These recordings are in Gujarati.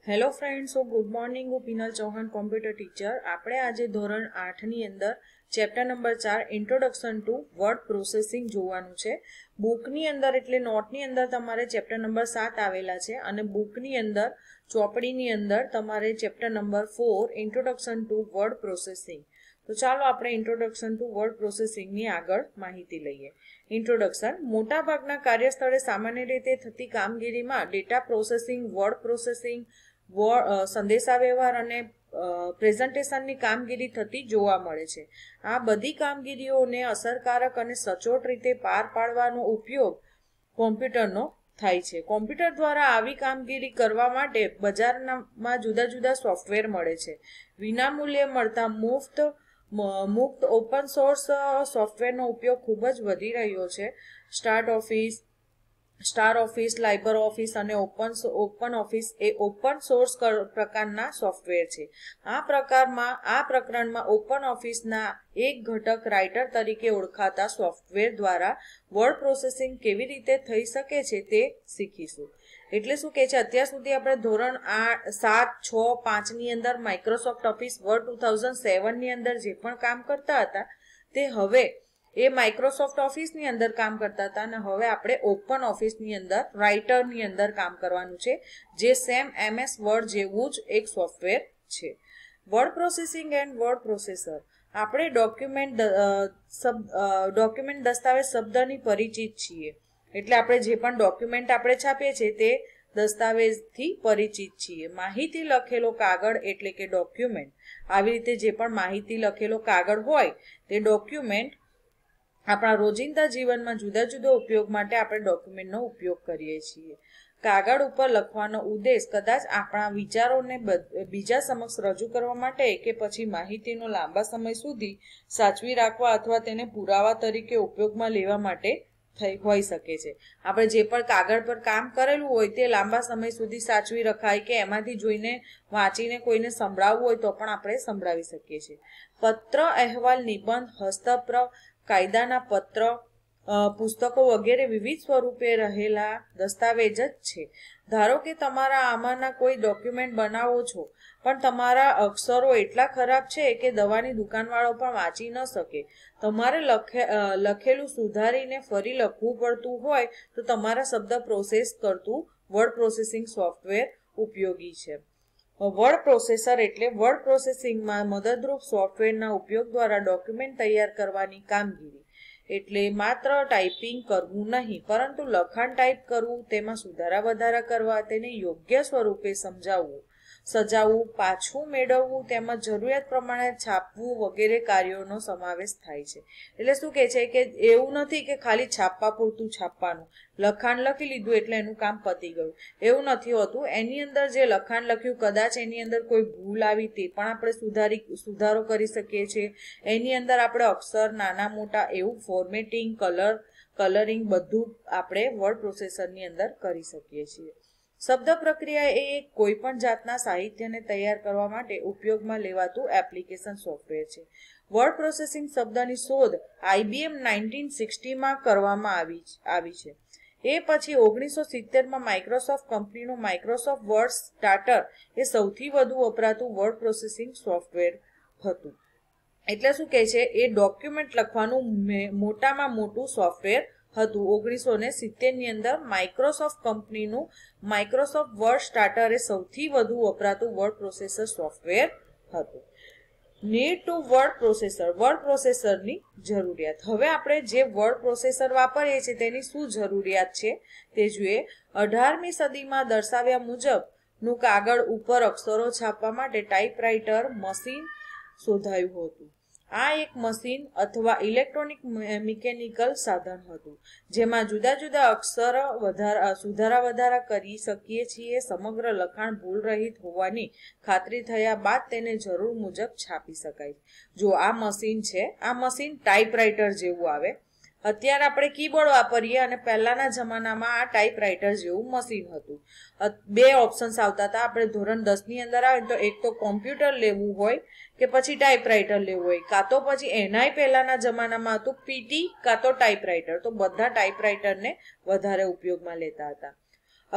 Hello friends, good morning. હું પિનલ ચૌહાણ, કોમ્પ્યુટર ટીચર. આપણે આજે ધોરણ 8 ની અંદર chapter number 4 introduction to word processing જોવાનું છે. બુકની અંદર એટલે નોટની અંદર તમારે ચેપ્ટર નંબર 7 આવેલા છે અને બુકની અંદર ચોપડીની અંદર તમારે chapter number 4 introduction to word processing. તો ચાલો આપણે ઇન્ટ્રોડક્શન ટુ વર્ડ પ્રોસેસિંગની આગળ માહિતી લઈએ. ઇન્ટ્રોડક્શન. મોટાભાગના કાર્યસ્થળે સામાન્ય રીતે થતી કામગીરીમાં ડેટા પ્રોસેસિંગ, વર્ડ પ્રોસેસિંગ, સંદેશાવ્યવહાર અને પ્રેઝન્ટેશનની કામગીરી થતી જોવા મળે છે. આ બધી કામગીરીઓને અસરકારક અને સચોટ રીતે પાર પાડવાનો ઉપયોગ કોમ્પ્યુટરનો થાય છે. કોમ્પ્યુટર દ્વારા આવી કામગીરી કરવા માટે બજારમાં જુદા જુદા સોફ્ટવેર મળે છે. વિનામૂલ્યે મળતા મુક્ત ઓપન સોર્સ સોફ્ટવેરનો ઉપયોગ ખૂબ જ વધી રહ્યો છે. સ્ટાર ઓફિસ, લાઇબર ઓફિસ અને ઓપન ઓફિસ એ ઓપન સોર્સ પ્રકારના સોફ્ટવેર છે. આ પ્રકરણમાં ઓપન ઓફિસના એક ઘટક રાઇટર તરીકે ઓળખાતા સોફ્ટવેર દ્વારા વર્ડ પ્રોસેસિંગ કેવી રીતે થઈ શકે છે તે શીખીશું. એટલે શું કહે છે, અત્યાર સુધી આપણે ધોરણ 7, 6, 5 ની અંદર માઇક્રોસોફ્ટ ઓફિસ વર્ડ 2007 ની અંદર જે પણ કામ કરતા હતા તે હવે એ માઇક્રોસોફ્ટ ઓફિસની અંદર કામ કરતા હતા અને હવે આપણે ઓપન ઓફિસની અંદર રાઇટરની અંદર કામ કરવાનું છે, જે સેમ MS વર્ડ જેવું જ એક સોફ્ટવેર છે. Word processing and word processor. આપણે ડોક્યુમેન્ટ દસ્તાવેજ શબ્દની પરિચિત છીએ. એટલે આપણે જે પણ ડોક્યુમેન્ટ આપણે છાપીએ છીએ તે દસ્તાવેજથી પરિચિત છીએ. માહિતી લખેલો કાગળ એટલે કે ડોક્યુમેન્ટ. આવી રીતે જે પણ માહિતી લખેલો કાગળ હોય તે ડોક્યુમેન્ટ. આપણા રોજિંદા જીવનમાં જુદા જુદા ઉપયોગ માટે આપણે ડોક્યુમેન્ટનો ઉપયોગ કરીએ છીએ. કાગળ ઉપર લખવાનો ઉદ્દેશ કદાચ આપણા વિચારોને બીજા સમક્ષ રજૂ કરવા માટે કે પછી માહિતીનો લાંબા સમય સુધી સાચવી રાખવા અથવા તેને પુરાવા તરીકે ઉપયોગમાં લેવા માટે હોઈ શકે છે. આપણે જે પણ કાગળ પર કામ કરેલું હોય તે લાંબા સમય સુધી સાચવી રખાય કે એમાંથી જોઈને વાંચીને કોઈને સંભળાવવું હોય તો પણ આપણે સંભળાવી શકીએ છીએ. પત્ર, અહેવાલ, નિબંધ, હસ્તપ્ર, કાયદાના પત્ર, પુસ્તકો વગેરે વિવિધ સ્વરૂપે રહેલા દસ્તાવેજ જ છે. ધારો કે તમારા આમાંના કોઈ ડોક્યુમેન્ટ બનાવો છો પણ તમારા અક્ષરો એટલા ખરાબ છે કે દવાની દુકાનવાળો પણ વાંચી ન શકે. તમારે લખેલું સુધારીને ફરી લખવું પડતું હોય તો તમારા શબ્દ પ્રોસેસ કરતું વર્ડ પ્રોસેસિંગ સોફ્ટવેર ઉપયોગી છે. વર્ડ પ્રોસેસર એટલે વર્ડ પ્રોસેસિંગમાં મદદરૂપ સોફ્ટવેરના ઉપયોગ દ્વારા ડોક્યુમેન્ટ તૈયાર કરવાની કામગીરી. એટલે માત્ર ટાઈપિંગ કરવું નહીં, પરંતુ લખાણ ટાઈપ કરવું, તેમાં સુધારા વધારા કરવા, તેને યોગ્ય સ્વરૂપે સજાવવું, પાછું મેળવવું, તેમજ જરૂરિયાત પ્રમાણે છાપવું વગેરે કાર્યોનો સમાવેશ થાય છે. એટલે શું કહે છે કે એવું નથી કે ખાલી છાપવા પૂરતું છાપવાનું, લખાણ લખી લીધું એટલે એનું કામ પતી ગયું, એવું નથી હોતું. એની અંદર જે લખાણ લખ્યું કદાચ એની અંદર કોઈ ભૂલ આવી તે પણ આપણે સુધારો કરી શકીએ છીએ. એની અંદર આપણે અક્ષર નાના મોટા એવું ફોર્મેટિંગ, કલરિંગ બધું આપણે વર્ડ પ્રોસેસરની અંદર કરી શકીએ છીએ. શબ્દ પ્રક્રિયા એ કોઈ પણ જાતના સાહિત્યને તૈયાર કરવા માટે ઉપયોગમાં લેવાતું એપ્લિકેશન સોફ્ટવેર છે. વર્ડ પ્રોસેસિંગ શબ્દની શોધ IBM 1960માં કરવામાં આવી છે. એ પછી 1970માં માઇક્રોસોફ્ટ કંપનીનું માઇક્રોસોફ્ટ વર્ડ સ્ટાર્ટર એ સૌથી વધુ વપરાતું વર્ડ પ્રોસેસિંગ સોફ્ટવેર હતું. એટલે શું કહે છે, એ ડોક્યુમેન્ટ લખવાનું મોટામાં મોટું સોફ્ટવેર હતું. 1970ની અંદર માઇક્રોસોફ્ટ કંપનીનું માઇક્રોસોફ્ટ વર્ડ સ્ટાર્ટર એ સૌથી વધુ વપરાતું વર્ડ પ્રોસેસર સોફ્ટવેર હતું. Need to word processor. Word પ્રોસેસરની જરૂરિયાત. હવે આપણે જે વર્ડ પ્રોસેસર વાપરીએ છીએ તેની શું જરૂરિયાત છે તે જોઈએ. 18મી સદીમાં દર્શાવ્યા મુજબનું કાગળ ઉપર અક્ષરો છાપવા માટે ટાઈપરાઇટર મશીન શોધાયું હતું. આ એક મશીન અથવા ઇલેક્ટ્રોનિક મિકેનિકલ સાધન હતું જેમાં જુદા જુદા અક્ષર સુધારા વધારા કરી શકીએ છીએ. સમગ્ર લખાણ ભૂલ રહિત હોવાની ખાતરી થયા બાદ તેને જરૂર મુજબ છાપી શકાય. જો આ મશીન છે, આ મશીન ટાઈપરાઇટર જેવું આવે. અત્યારે આપણે કીબોર્ડ વાપરીએ અને પહેલાના જમાનામાં આ ટાઈપરાઇટર જેવું મશીન હતું. બે ઓપ્શન્સ આવતા હતા. આપણે ધોરણ 10ની અંદર આવે તો એક તો કોમ્પ્યુટર લેવું હોય કે પછી ટાઈપરાઇટર લેવું હોય, કાં તો પછી એનાય પહેલાના જમાનામાં હતું PT કાં તો ટાઈપરાઇટર. તો બધા ટાઈપરાઇટરને વધારે ઉપયોગમાં લેતા હતા.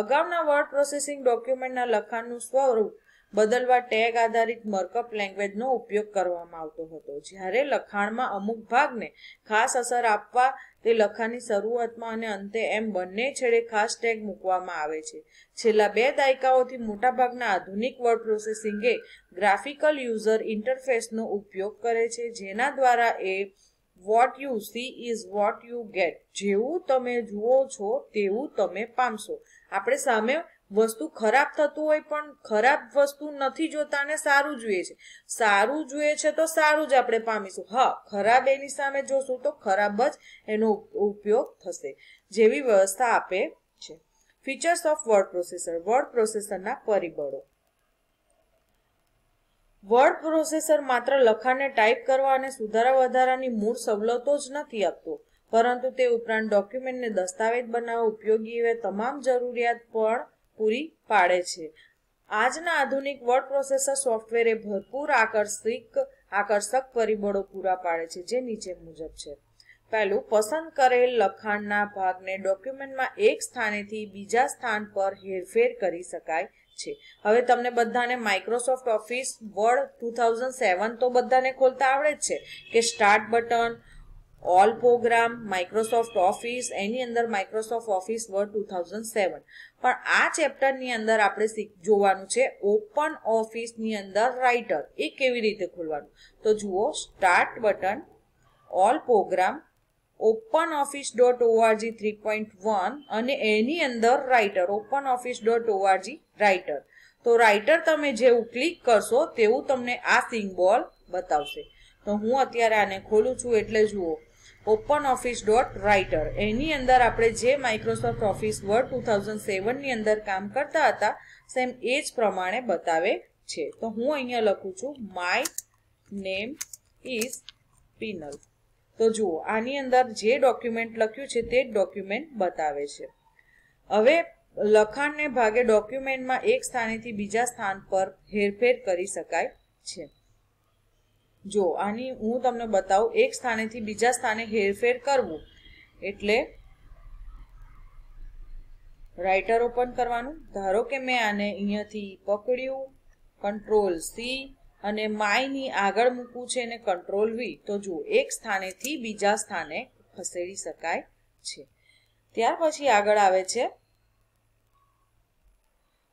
અગાઉના વર્ડ પ્રોસેસિંગ ડોક્યુમેન્ટના લખાણનું સ્વરૂપ બદલવા ટેગ આધારિત માર્કઅપ લેંગ્વેજનો ઉપયોગ કરવામાં આવતો હતો. જ્યારે લખાણમાં અમુક ભાગને ખાસ અસર આપવા તે લખાણની શરૂઆતમાં અને અંતે એમ બંને છેડે ખાસ ટેગ મૂકવામાં આવે છે. છેલ્લા 2 દાયકાઓથી મોટાભાગના આધુનિક વર્ડ પ્રોસેસિંગે ગ્રાફિકલ યુઝર ઇન્ટરફેસનો ઉપયોગ કરે છે, જેના દ્વારા what you she is what you get, જેવું તમે જુઓ છો તેવું તમે પામશો. આપણે સામે વસ્તુ ખરાબ થતું હોય પણ ખરાબ વસ્તુ નથી જોતા અને સારું જોઈએ છે. સારું જોઈએ છે તો સારું જ આપણે પામીશું. હા, ખરાબ એની સામે જોશું તો ખરાબ જ એનો ઉપયોગ થશે, જેવી વ્યવસ્થા આપે છે. Features of word processor. Word પ્રોસેસરના પરિબળો. વર્ડ પ્રોસેસર માત્ર લખાણને ટાઈપ કરવા અને સુધારા વધારાની મૂળ સવલતો જ નથી આપતું, પરંતુ તે ઉપરાંત ડોક્યુમેન્ટને દસ્તાવેજ બનાવવા ઉપયોગી એવા તમામ જરૂરિયાત પણ પૂરી પાડે છે. આજના આધુનિક વર્ડ પ્રોસેસર સોફ્ટવેર એ ભરપૂર આકર્ષક પરિબળો પૂરા પાડે છે, જે નીચે મુજબ છે. પહેલું, પસંદ કરેલ લખાણના ભાગને ડોક્યુમેન્ટમાં એક સ્થાનેથી બીજા સ્થાન પર હેરફેર કરી શકાય છે. હવે તમને બધાને માઇક્રોસોફ્ટ ઓફિસ વર્ડ 2007 તો બધાને ખોલતા આવડે જ છે કે start button, all program, Microsoft office, એની અંદર માઇક્રોસોફ્ટ ઓફિસ વર્ડ 2007. પણ આ ચેપ્ટરની અંદર આપણે જોવાનું છે ઓપન ઓફિસની અંદર રાઇટર એ કેવી રીતે ખોલવાનું. તો જુઓ, start button, all programme, openoffice.org 3.1 અને એની અંદર રાઇટર, openoffice.org રાઇટર. તો રાઇટર તમે જેવું ક્લિક કરશો તેવું તમને આ સિમ્બોલ બતાવશે. તો હું અત્યારે આને ખોલું છું એટલે જુઓ, openoffice.writer. એની અંદર આપણે જે માઇક્રોસોફ્ટ ઓફિસ વર્ડ 2007 ની અંદર કામ કરતા હતા સેમ એ જ પ્રમાણે બતાવે છે. તો હું અહીંયા લખું છું માય નેમ ઇઝ પિનલ. તો જુઓ, આની અંદર જે ડોક્યુમેન્ટ લખ્યું છે તે જ ડોક્યુમેન્ટ બતાવે છે. હવે લખાણને ભાગે ડોક્યુમેન્ટમાં એક સ્થાનેથી બીજા સ્થાન પર હેરફેર કરી શકાય છે. જો આની હું તમને બતાવું, એક સ્થાનેથી બીજા સ્થાને હેરફેર કરવું એટલે રાઇટર ઓપન કરવાનું. ધારો કે મેં આને અહીંયાથી પકડ્યું, Ctrl+C અને માયની આગળ મૂકવું છે અને Ctrl+V. તો જુઓ, એક સ્થાનેથી બીજા સ્થાને ખસેડી શકાય છે. ત્યાર પછી આગળ આવે છે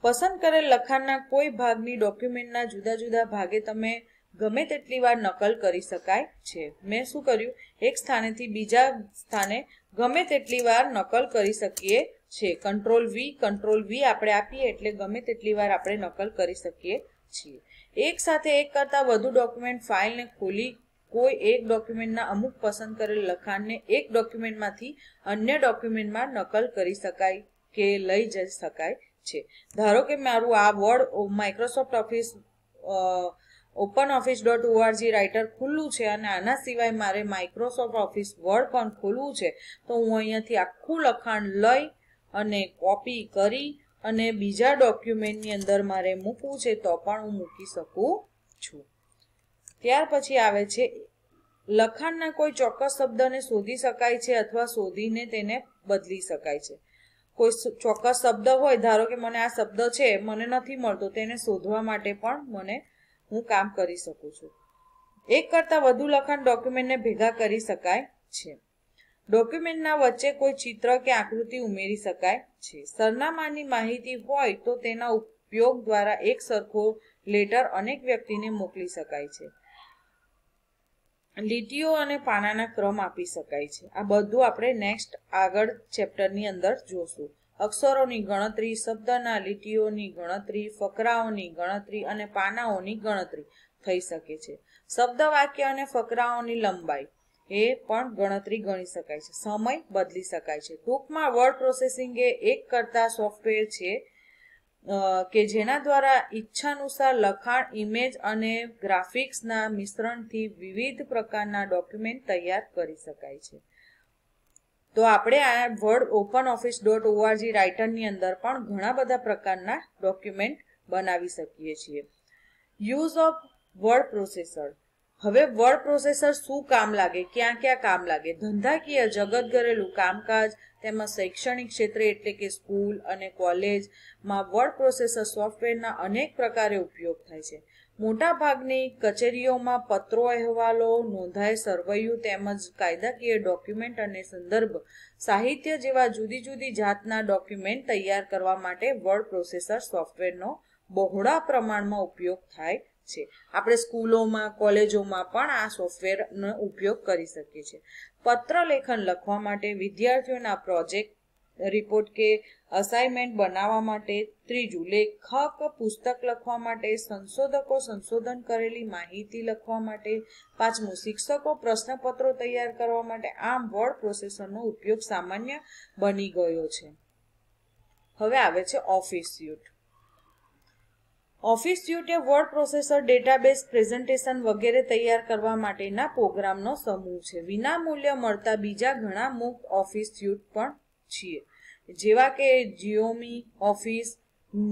પસંદ કરેલ લખાણના કોઈ ભાગની ડોક્યુમેન્ટના જુદા જુદા ભાગે તમે ગમે તેટલી વાર નકલ કરી શકાય છે. મેં શું કર્યું, એક સ્થાનેથી બીજા સ્થાને ગમે તેટલી વાર નકલ કરી શકીએ છે. Ctrl+V આપણે આપીએ એટલે ગમે તેટલી વાર આપણે નકલ કરી શકીએ છીએ. એક સાથે એક કરતા વધુ ડોક્યુમેન્ટ ફાઇલને ખોલી કોઈ એક ડોક્યુમેન્ટના અમુક પસંદ કરેલ લખાણને એક ડોક્યુમેન્ટમાંથી અન્ય ડોક્યુમેન્ટમાં નકલ કરી શકાય કે લઈ જઈ શકાય છે. ધારો કે મારું આ word Microsoft office openoffice.org writer ખુલ્લું છે અને આના સિવાય મારે માઇક્રોસોફ્ટ ઓફિસ વર્ડ પણ ખોલવું છે. તો હું અહીંયાથી આખું લખાણ લઈ અને કોપી કરી અને બીજા ડોક્યુમેન્ટની અંદર મારે મૂકવું છે તો પણ હું મૂકી શકું છું. ત્યાર પછી આવે છે લખાણના કોઈ ચોક્કસ શબ્દને શોધી શકાય છે અથવા શોધીને તેને બદલી શકાય છે. કોઈ ચોક્કસ શબ્દ હોય, ધારો કે મને આ શબ્દ છે મને નથી મળતો, તેને શોધવા માટે પણ હું કામ કરી શકું છું. એક કરતાં વધુ લખાણ ડોક્યુમેન્ટને ભેગા કરી શકાય છે. ડોક્યુમેન્ટના વચ્ચે કોઈ ચિત્ર કે આકૃતિ ઉમેરી શકાય છે. સરનામાની માહિતી હોય તો તેના ઉપયોગ દ્વારા એક સરખો લેટર અનેક વ્યક્તિને મોકલી શકાય છે. લીટીઓ અને પાનાના ક્રમ આપી શકાય છે. આ બધું આપણે નેક્સ્ટ આગળ ચેપ્ટરની અંદર જોશું. અક્ષરોની ગણતરી, શબ્દના લીટીઓની ગણતરી, ફકરાઓની ગણતરી અને પાનાઓની ગણતરી થઈ શકે છે. શબ્દ, વાક્ય અને ફકરાઓની લંબાઈ એ પણ ગણતરી ગણી શકાય છે. સમય બદલી શકાય છે. ટૂંકમાં વર્ડ પ્રોસેસિંગ એ એક કરતા સોફ્ટવેર છે કે જેના દ્વારા ઈચ્છાનુસાર લખાણ, ઇમેજ અને ગ્રાફિક્સના મિશ્રણથી વિવિધ પ્રકારના ડોક્યુમેન્ટ તૈયાર કરી શકાય છે. તો આપણે આ વર્ડ openoffice.org રાઇટરની અંદર પણ ઘણા બધા પ્રકારના ડોક્યુમેન્ટ બનાવી શકીએ છીએ. Use of word processor. હવે વર્ડ પ્રોસેસર શું કામ લાગે, ક્યાં ક્યાં કામ લાગે? ધંધાકીય જગત ઘરેલું કામકાજ તેમજ શૈક્ષણિક ક્ષેત્રે એટલે કે સ્કૂલ અને કોલેજમાં વર્ડ પ્રોસેસર સોફ્ટવેરના અનેક પ્રકારે ઉપયોગ થાય છે. મોટા ભાગની કચેરીઓમાં પત્રો, અહેવાલો, નોંધાય સરવૈયું તેમજ કાયદાકીય ડોક્યુમેન્ટ અને સંદર્ભ સાહિત્ય જેવા જુદી જુદી જાતના ડોક્યુમેન્ટ તૈયાર કરવા માટે વર્ડ પ્રોસેસર સોફ્ટવેરનો બહોળા પ્રમાણમાં ઉપયોગ થાય છે. આપણે સ્કૂલોમાં, કોલેજોમાં પણ આ સોફ્ટવેરનો ઉપયોગ કરી શકીએ છીએ. પત્ર લેખન લખવા માટે, વિદ્યાર્થીઓના પ્રોજેક્ટ, રિપોર્ટ કે અસાઇનમેન્ટ બનાવવા માટે. ત્રીજું, લેખક પુસ્તક લખવા માટે, સંશોધકો સંશોધન કરેલી માહિતી લખવા માટે. પાંચમું, શિક્ષકો પ્રશ્નપત્રો તૈયાર કરવા માટે. આમ વર્ડ પ્રોસેસરનો ઉપયોગ સામાન્ય બની ગયો છે. હવે આવે છે ઓફિસ સ્યુટ. ઓફિસ સ્યુટ એ વર્ડ પ્રોસેસર, ડેટાબેઝ, પ્રેઝન્ટેશન વગેરે તૈયાર કરવા માટેના પ્રોગ્રામનો સમૂહ છે. વિનામૂલ્ય મળતા બીજા ઘણા મુક્ત ઓફિસ સ્યુટ પણ છે, જેવા કે જીઓમી office,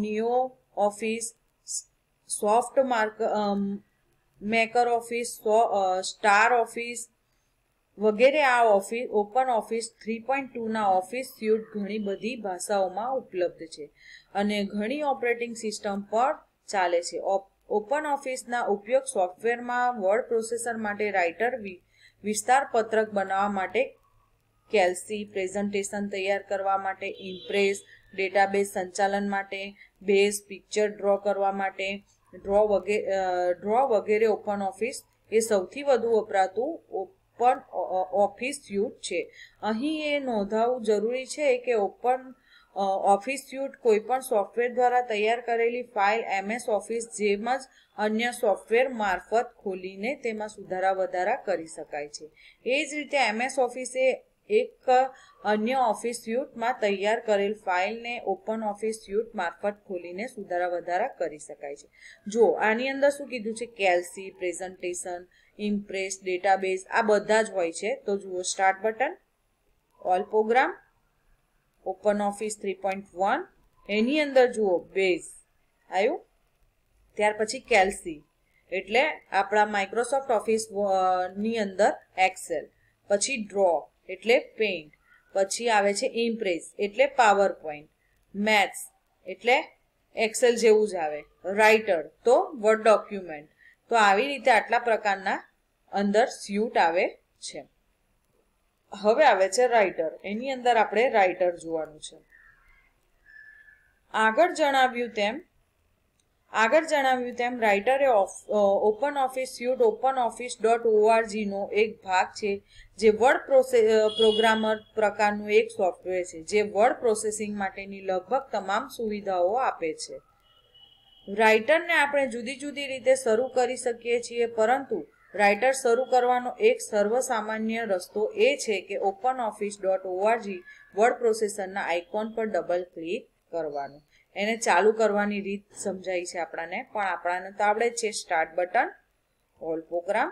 Neo Office, Soft Maker Office, Star Office વગેરે. આ ઓપન ઓફિસ 3.2ના ઓફિસ સ્યુટ ઘણી બધી ભાષાઓમાં ઉપલબ્ધ છે અને ઘણી ઓપરેટિંગ સિસ્ટમ પર ચાલે છે. ઓપન ઓફિસના ઉપયોગ સોફ્ટવેરમાં વર્ડ પ્રોસેસર માટે, રાઇટર વિસ્તાર પત્રક બનાવવા માટે, કેલ્સી પ્રેઝન્ટેશન તૈયાર કરવા માટે, ઇમ્પ્રેસ ડેટાબેઝ સંચાલન માટે, બેઝ પિક્ચર ડ્રો કરવા માટે, ડ્રો વગેરે. ઓપન ઓફિસ એ સૌથી વધુ વપરાતું ઓપન ઓફિસ સ્યુટ છે. અહીં એ નોંધવું જરૂરી છે કે ઓપન ઓફિસ સ્યુટ કોઈપણ સોફ્ટવેર દ્વારા તૈયાર કરેલી ફાઇલ MS ઓફિસ જેમ જ અન્ય સોફ્ટવેર મારફત ખોલીને તેમાં સુધારા વધારા કરી શકાય છે. એ જ રીતે MS ઓફિસ એ એક અન્ય ઓફિસ સ્યુટમાં તૈયાર કરેલ ફાઇલને ઓપન ઓફિસ સ્યુટ મારફત ખોલીને સુધારા વધારા કરી શકાય છે. જો આની અંદર શું કીધું છે, કેલ્સી, પ્રેઝન્ટેશન, ઇમ્પ્રેસ, ડેટાબેઝ આ બધા જ હોય છે. તો જુઓ, start button, all program, open office 3.1, એની અંદર જુઓ બેઝ આવ્યું, ત્યાર પછી કેલ્સી એટલે આપણા માઇક્રોસોફ્ટ ઓફિસ ની અંદર એક્સેલ, પછી ડ્રો એટલે પેઇન્ટ, પછી આવે છે ઇમ્પ્રેસ એટલે પાવર પોઈન્ટ, મેથ્સ એટલે એક્સેલ જેવું જ આવે, રાઇટર તો વર્ડ ડોક્યુમેન્ટ. તો આવી રીતે આટલા પ્રકારના અંદર સ્યુટ આવે છે. હવે આવે છે રાઇટર. એની અંદર આપણે રાઇટર જોવાનું છે. આગળ જણાવ્યું તેમ રાઇટર એ ઓપન ઓફિસ સ્યુટ openoffice.org નો એક ભાગ છે, જે વર્ડ પ્રોગ્રામર પ્રકારનું એક સોફ્ટવેર છે, જે વર્ડ પ્રોસેસિંગ માટેની લગભગ તમામ સુવિધાઓ આપે છે. રાઇટરને આપણે જુદી જુદી રીતે શરૂ કરી શકીએ છીએ, પરંતુ રાઇટર શરૂ કરવાનો એક સર્વસામાન્ય રસ્તો એ છે કે openoffice.org વર્ડ પ્રોસેસરના આઇકોન પર ડબલ ક્લિક કરવાનું. એને ચાલુ કરવાની રીત સમજાઈ છે આપણાને, પણ આપણાને તો આવડે છે. Start button, all programme,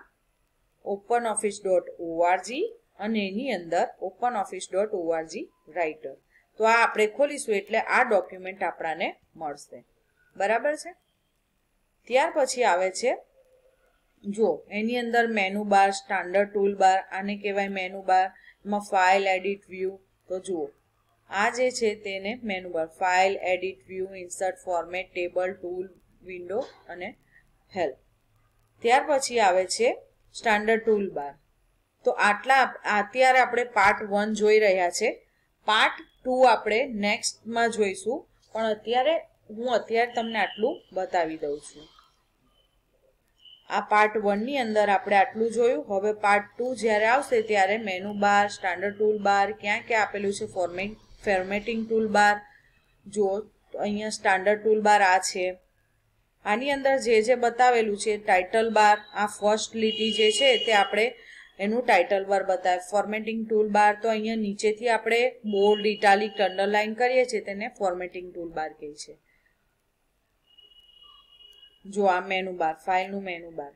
openoffice.org અને એની અંદર openoffice.org રાઇટર. તો આ આપણે ખોલીશું એટલે આ ડોક્યુમેન્ટ આપણાને મળશે. બરાબર છે. ત્યાર પછી આવે છે, જો એની અંદર menu bar, standard tool bar, આને કહેવાય મેનુ બાર. એમાં ફાઇલ, એડિટ, વ્યૂ. તો જુઓ, આ જે છે તેને menu bar, file, edit, view, insert, format, table, tool, window અને હેલ્પ. ત્યાર પછી આવે છે સ્ટાન્ડર્ડ ટૂલ બાર. તો અત્યારે આપણે પાર્ટ 1 જોઈ રહ્યા છે. પાર્ટ 2 આપણે નેક્સ્ટમાં જોઈશું, પણ અત્યારે તમને આટલું બતાવી દઉં છું. આ પાર્ટ 1 ની અંદર આપણે આટલું જોયું. હવે પાર્ટ 2 જ્યારે આવશે ત્યારે menu bar, standard tool bar, ક્યાં ક્યાં આપેલું છે, ફોર્મેટિંગ ટૂલ બાર. જુઓ, અહીંયા સ્ટાન્ડર્ડ ટૂલ બાર આ છે. આની અંદર જે બતાવેલું છે, ટાઇટલ બાર, આ ફર્સ્ટ લીટી જે છે તે આપણે એનું ટાઇટલ બાર બતાવે. ફોર્મેટિંગ ટૂલ બાર તો અહીંયા નીચેથી આપણે બોલ્ડ, ઇટાલિક, અંડરલાઇન કરીએ છીએ તેને ફોર્મેટિંગ ટૂલ બાર કહે છે. જો આ મેનુ બાર, ફાઇલનું મેનુ બાર.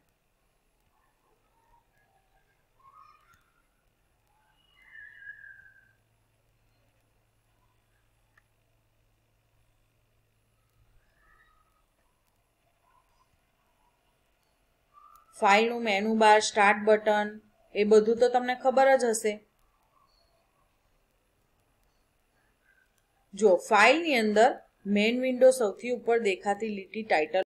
ફાઇલનું મેનુ બાર, સ્ટાર્ટ બટન, એ બધું તો તમને ખબર જ હશે. જો ફાઇલની અંદર મેઇન વિન્ડો સૌથી ઉપર દેખાતી લીટી ટાઇટલ